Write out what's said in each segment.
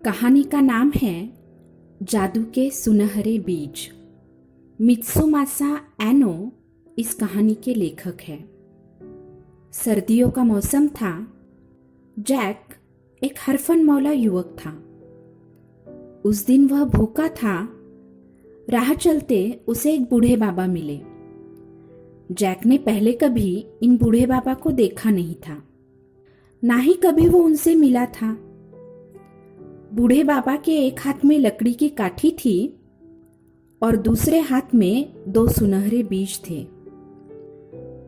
कहानी का नाम है जादू के सुनहरे बीज। मित्सुमासा एनो इस कहानी के लेखक हैं। सर्दियों का मौसम था। जैक एक हरफन मौला युवक था। उस दिन वह भूखा था। राह चलते उसे एक बूढ़े बाबा मिले। जैक ने पहले कभी इन बूढ़े बाबा को देखा नहीं था, ना ही कभी वो उनसे मिला था। बूढ़े बाबा के एक हाथ में लकड़ी की काठी थी और दूसरे हाथ में 2 सुनहरे बीज थे।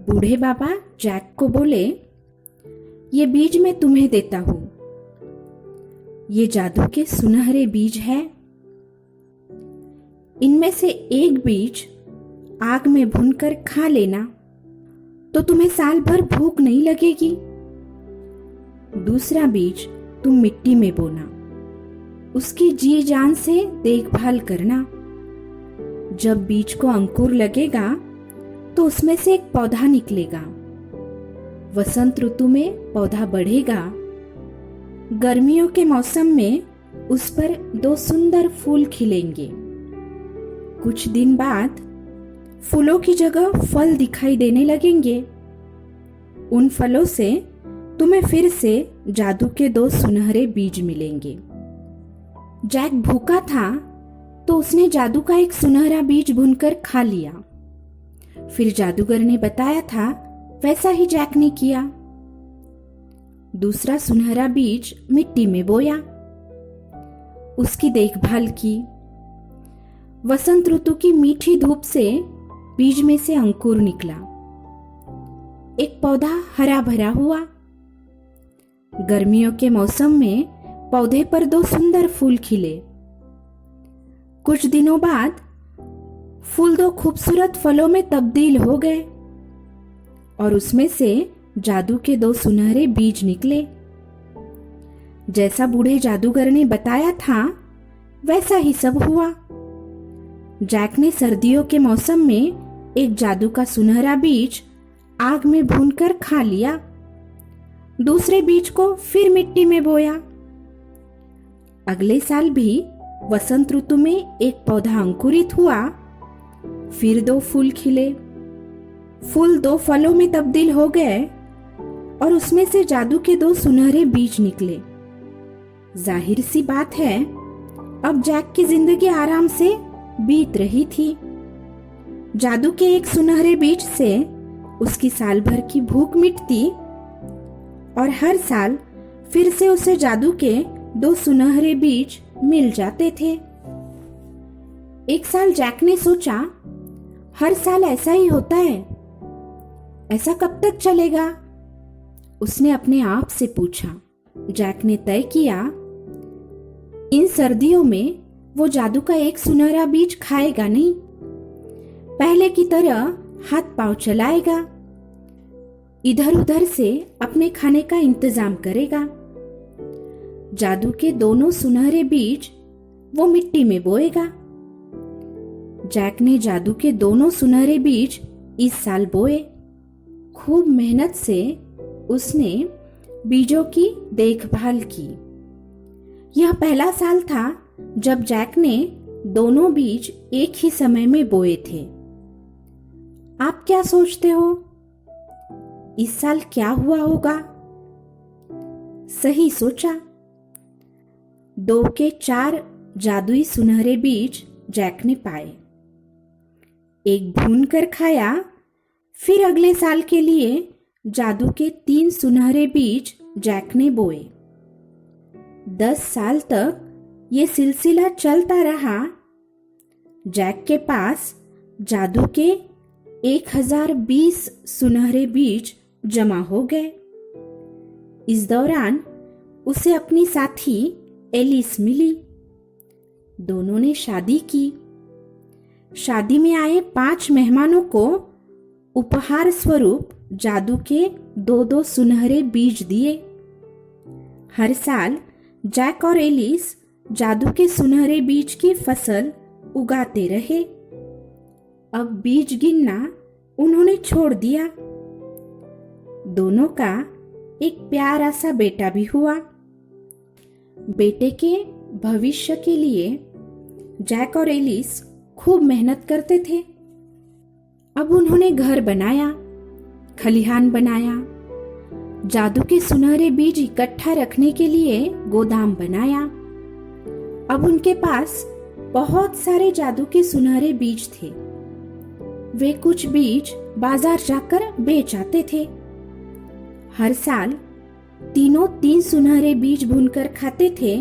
बूढ़े बाबा जैक को बोले, ये बीज मैं तुम्हें देता हूं। ये जादू के सुनहरे बीज है। इनमें से एक बीज आग में भूनकर खा लेना तो तुम्हें साल भर भूख नहीं लगेगी। दूसरा बीज तुम मिट्टी में बोना, उसकी जी जान से देखभाल करना। जब बीज को अंकुर लगेगा तो उसमें से एक पौधा निकलेगा। वसंत ऋतु में पौधा बढ़ेगा। गर्मियों के मौसम में उस पर 2 सुंदर फूल खिलेंगे। कुछ दिन बाद फूलों की जगह फल दिखाई देने लगेंगे। उन फलों से तुम्हें फिर से जादू के 2 सुनहरे बीज मिलेंगे। जैक भूखा था तो उसने जादू का एक सुनहरा बीज भूनकर खा लिया। फिर जादूगर ने बताया था वैसा ही जैक ने किया। दूसरा सुनहरा बीज मिट्टी में बोया, उसकी देखभाल की। वसंत ऋतु की मीठी धूप से बीज में से अंकुर निकला। एक पौधा हरा भरा हुआ। गर्मियों के मौसम में पौधे पर 2 सुंदर फूल खिले। कुछ दिनों बाद फूल 2 खूबसूरत फलों में तब्दील हो गए और उसमें से जादू के 2 सुनहरे बीज निकले। जैसा बूढ़े जादूगर ने बताया था वैसा ही सब हुआ। जैक ने सर्दियों के मौसम में एक जादू का सुनहरा बीज आग में भूनकर खा लिया। दूसरे बीज को फिर मिट्टी में बोया। अगले साल भी वसंत ऋतु में एक पौधा अंकुरित हुआ। फिर 2 फूल खिले। फूल 2 फलों में तब्दील हो गए और उसमें से जादू के 2 सुनहरे बीज निकले। जाहिर सी बात है, अब जैक की जिंदगी आराम से बीत रही थी। जादू के एक सुनहरे बीज से उसकी साल भर की भूख मिटती और हर साल फिर से उसे जादू के 2 सुनहरे बीज मिल जाते थे। एक साल जैक ने सोचा, हर साल ऐसा ही होता है, ऐसा कब तक चलेगा? उसने अपने आप से पूछा। जैक ने तय किया, इन सर्दियों में वो जादू का एक सुनहरा बीज खाएगा नहीं। पहले की तरह हाथ पांव चलाएगा, इधर उधर से अपने खाने का इंतजाम करेगा। जादू के दोनों सुनहरे बीज वो मिट्टी में बोएगा। जैक ने जादू के दोनों सुनहरे बीज इस साल बोए। खूब मेहनत से उसने बीजों की देखभाल की। यह पहला साल था जब जैक ने दोनों बीज एक ही समय में बोए थे। आप क्या सोचते हो, इस साल क्या हुआ होगा? सही सोचा। 2 के 4 जादुई सुनहरे बीज जैक ने पाए। एक भून कर खाया। फिर अगले साल के लिए जादू के 3 सुनहरे बीज जैक ने बोए। 10 साल तक ये सिलसिला चलता रहा। जैक के पास जादू के 1020 सुनहरे बीज जमा हो गए। इस दौरान उसे अपनी साथी एलिस मिली। दोनों ने शादी की। शादी में आए 5 मेहमानों को उपहार स्वरूप जादू के 2-2 सुनहरे बीज दिए। हर साल जैक और एलिस जादू के सुनहरे बीज की फसल उगाते रहे। अब बीज गिनना उन्होंने छोड़ दिया। दोनों का एक प्यारा सा बेटा भी हुआ। बेटे के भविष्य के लिए जैक और एलिस खूब मेहनत करते थे। अब उन्होंने घर बनाया, खलिहान बनाया, जादू के सुनहरे बीज इकट्ठा रखने के लिए गोदाम बनाया। अब उनके पास बहुत सारे जादू के सुनहरे बीज थे। वे कुछ बीज बाजार जाकर बेच आते थे। हर साल तीनों 3 सुनहरे बीज भूनकर खाते थे,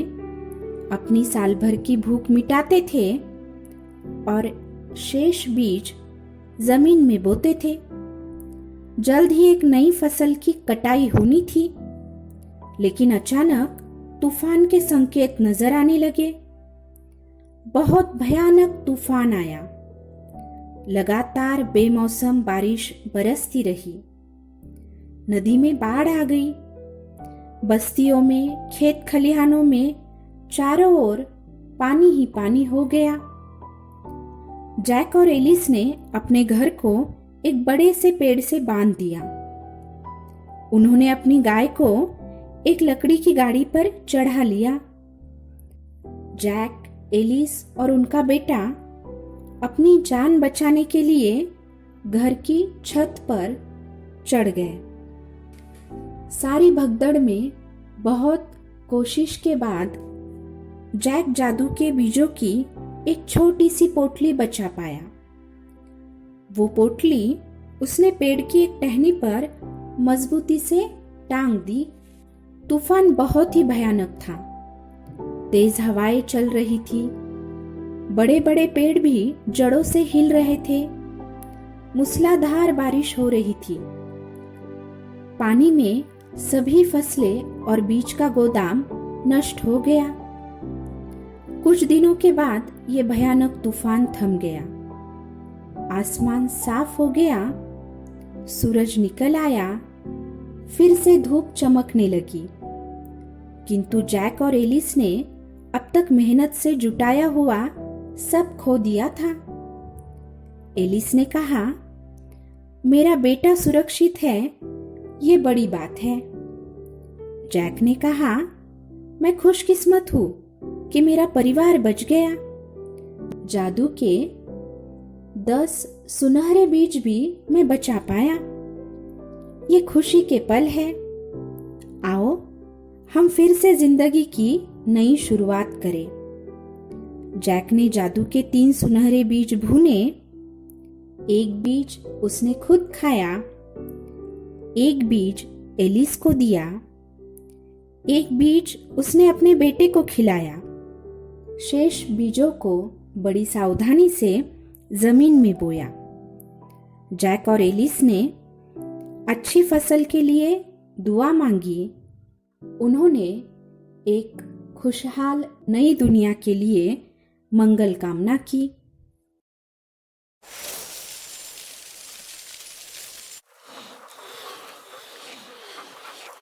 अपनी साल भर की भूख मिटाते थे और शेष बीज जमीन में बोते थे। जल्द ही एक नई फसल की कटाई होनी थी, लेकिन अचानक तूफान के संकेत नजर आने लगे। बहुत भयानक तूफान आया। लगातार बेमौसम बारिश बरसती रही। नदी में बाढ़ आ गई। बस्तियों में, खेत खलिहानों में चारों ओर पानी ही पानी हो गया। जैक और एलिस ने अपने घर को एक बड़े से पेड़ से बांध दिया। उन्होंने अपनी गाय को एक लकड़ी की गाड़ी पर चढ़ा लिया। जैक, एलिस और उनका बेटा अपनी जान बचाने के लिए घर की छत पर चढ़ गए। सारी भगदड़ में बहुत कोशिश के बाद जैक जादू के बीजों की एक छोटी सी पोटली बचा पाया। वो पोटली उसने पेड़ की एक टहनी पर मजबूती से टांग दी। तूफान बहुत ही भयानक था। तेज हवाएं चल रही थी। बड़े बड़े पेड़ भी जड़ों से हिल रहे थे। मूसलाधार बारिश हो रही थी। पानी में सभी फसलें और बीज का गोदाम नष्ट हो गया। कुछ दिनों के बाद ये भयानक तूफान थम गया। आसमान साफ हो गया। सूरज निकल आया। फिर से धूप चमकने लगी। किंतु जैक और एलिस ने अब तक मेहनत से जुटाया हुआ सब खो दिया था। एलिस ने कहा, मेरा बेटा सुरक्षित है, ये बड़ी बात है। जैक ने कहा, मैं खुशकिस्मत हूं कि मेरा परिवार बच गया। जादू के 10 सुनहरे बीज भी मैं बचा पाया। ये खुशी के पल है। आओ हम फिर से जिंदगी की नई शुरुआत करें। जैक ने जादू के 3 सुनहरे बीज भूने। एक बीज उसने खुद खाया, एक बीज एलिस को दिया, एक बीज उसने अपने बेटे को खिलाया। शेष बीजों को बड़ी सावधानी से जमीन में बोया। जैक और एलिस ने अच्छी फसल के लिए दुआ मांगी। उन्होंने एक खुशहाल नई दुनिया के लिए मंगल कामना की।